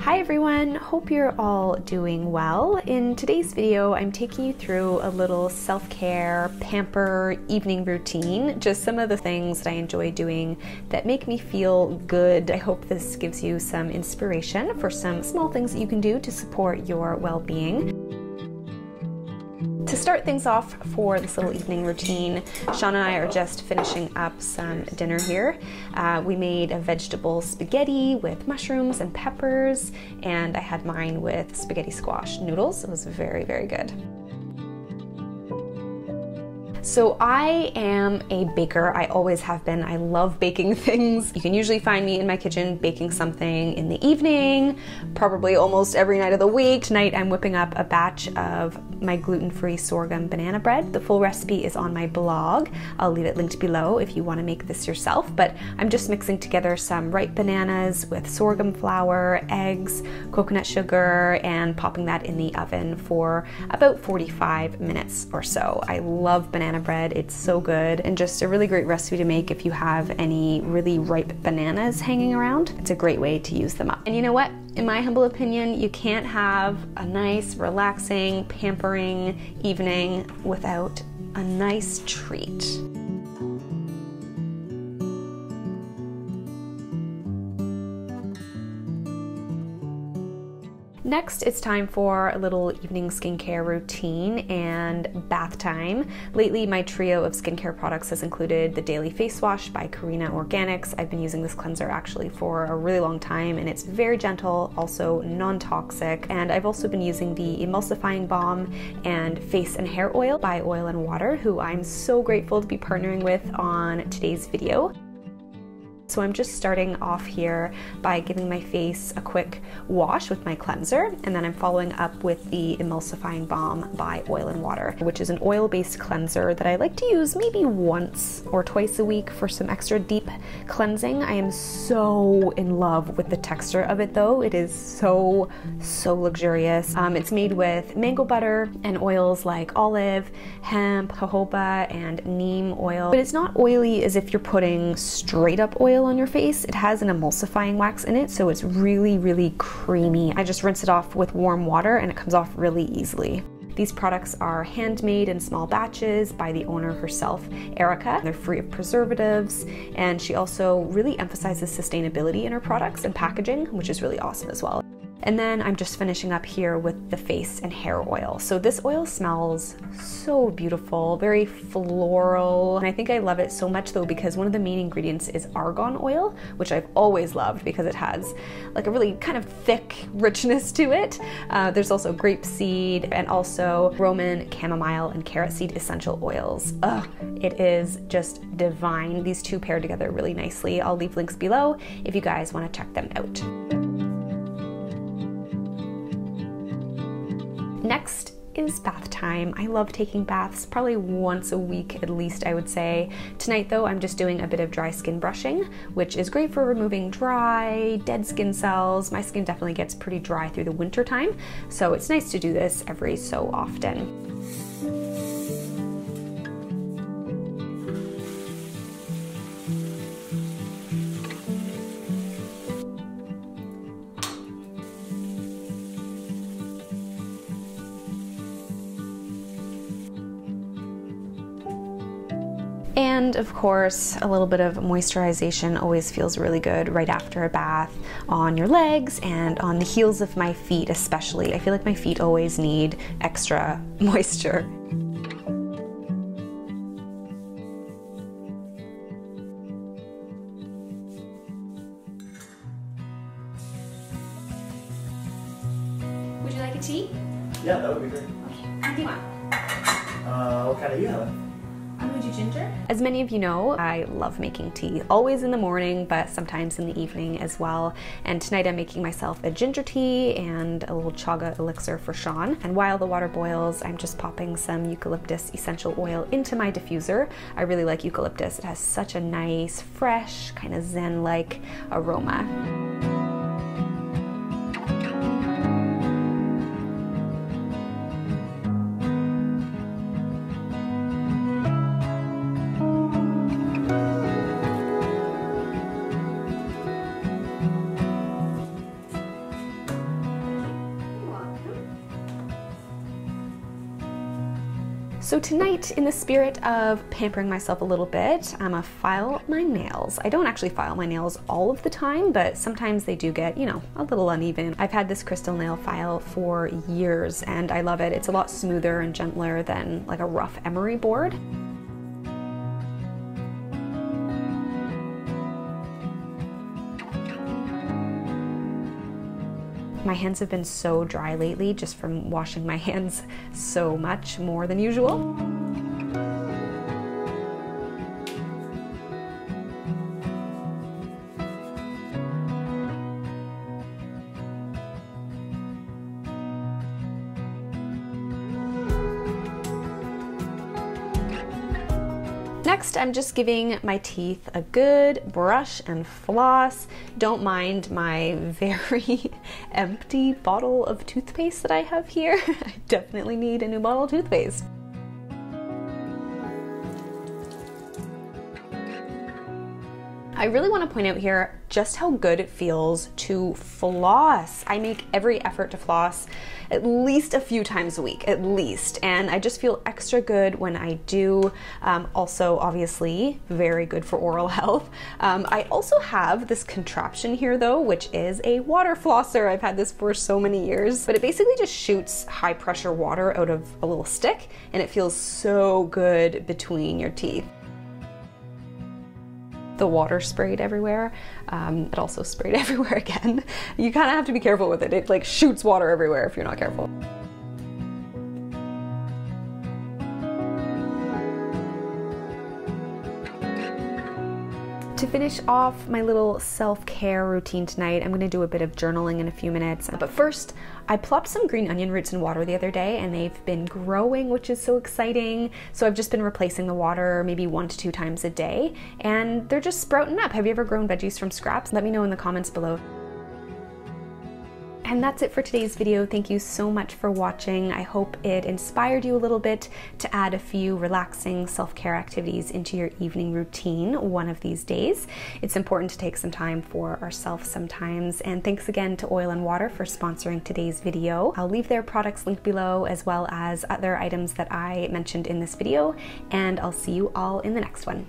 Hi everyone, hope you're all doing well. In today's video, I'm taking you through a little self-care, pamper evening routine, just some of the things that I enjoy doing that make me feel good. I hope this gives you some inspiration for some small things that you can do to support your well-being. To start things off for this little evening routine, Sean and I are just finishing up some dinner here. We made a vegetable spaghetti with mushrooms and peppers, and I had mine with spaghetti squash noodles. It was very, very good. So I am a baker. I always have been. I love baking things. You can usually find me in my kitchen baking something in the evening, probably almost every night of the week. Tonight I'm whipping up a batch of my gluten-free sorghum banana bread. The full recipe is on my blog. I'll leave it linked below if you want to make this yourself, but I'm just mixing together some ripe bananas with sorghum flour, eggs, coconut sugar, and popping that in the oven for about 45 minutes or so. I love banana bread. It's so good and just a really great recipe to make if you have any really ripe bananas hanging around. It's a great way to use them up. And you know what? In my humble opinion, you can't have a nice, relaxing, pampering evening without a nice treat. Next, it's time for a little evening skincare routine and bath time. Lately, my trio of skincare products has included the Daily Face Wash by Carina Organics. I've been using this cleanser actually for a really long time, and it's very gentle, also non-toxic. And I've also been using the Emulsifying Balm and Face and Hair Oil by Oil and Water, who I'm so grateful to be partnering with on today's video. So I'm just starting off here by giving my face a quick wash with my cleanser, and then I'm following up with the Emulsifying Balm by Oil and Water, which is an oil-based cleanser that I like to use maybe once or twice a week for some extra deep cleansing. I am so in love with the texture of it though. It is so luxurious. It's made with mango butter and oils like olive, hemp, jojoba, and neem oil. But it's not oily as if you're putting straight up oil on your face. It has an emulsifying wax in it, so it's really creamy. I just rinse it off with warm water and it comes off really easily. These products are handmade in small batches by the owner herself, Erica. They're free of preservatives, and she also really emphasizes sustainability in her products and packaging, which is really awesome as well. And then I'm just finishing up here with the face and hair oil. So this oil smells so beautiful, very floral. And I think I love it so much though because one of the main ingredients is argan oil, which I've always loved because it has like a really kind of thick richness to it. There's also grapeseed and also Roman chamomile and carrot seed essential oils. Ugh, it is just divine. These two pair together really nicely. I'll leave links below if you guys want to check them out. Next is bath time. I love taking baths probably once a week at least, I would say. Tonight though, I'm just doing a bit of dry skin brushing, which is great for removing dry, dead skin cells. My skin definitely gets pretty dry through the winter time, so it's nice to do this every so often. And of course, a little bit of moisturization always feels really good right after a bath on your legs and on the heels of my feet especially. I feel like my feet always need extra moisture. Would you like a tea? Yeah, that would be great. Okay, what do you want? What kind are you having? I'm gonna do ginger. As many of you know, I love making tea, always in the morning, but sometimes in the evening as well. And tonight I'm making myself a ginger tea and a little chaga elixir for Sean. And while the water boils, I'm just popping some eucalyptus essential oil into my diffuser. I really like eucalyptus. It has such a nice, fresh, kind of zen-like aroma. So tonight, in the spirit of pampering myself a little bit, I'm gonna file my nails. I don't actually file my nails all of the time, but sometimes they do get, you know, a little uneven. I've had this crystal nail file for years and I love it. It's a lot smoother and gentler than like a rough emery board. My hands have been so dry lately just from washing my hands so much more than usual. Next, I'm just giving my teeth a good brush and floss. Don't mind my very empty bottle of toothpaste that I have here. I definitely need a new bottle of toothpaste. I really want to point out here just how good it feels to floss. I make every effort to floss at least a few times a week, at least, and I just feel extra good when I do. Also, obviously, very good for oral health. I also have this contraption here though, which is a water flosser. I've had this for so many years, but it basically just shoots high pressure water out of a little stick, and it feels so good between your teeth. The water sprayed everywhere. It also sprayed everywhere again. You kind of have to be careful with it. It like shoots water everywhere if you're not careful. To finish off my little self-care routine tonight, I'm gonna do a bit of journaling in a few minutes. But first, I plopped some green onion roots in water the other day and they've been growing, which is so exciting. So I've just been replacing the water maybe 1 to 2 times a day and they're just sprouting up. Have you ever grown veggies from scraps? Let me know in the comments below. And that's it for today's video. Thank you so much for watching. I hope it inspired you a little bit to add a few relaxing self-care activities into your evening routine one of these days. It's important to take some time for ourselves sometimes. And thanks again to Oil and Water for sponsoring today's video. I'll leave their products linked below as well as other items that I mentioned in this video. And I'll see you all in the next one.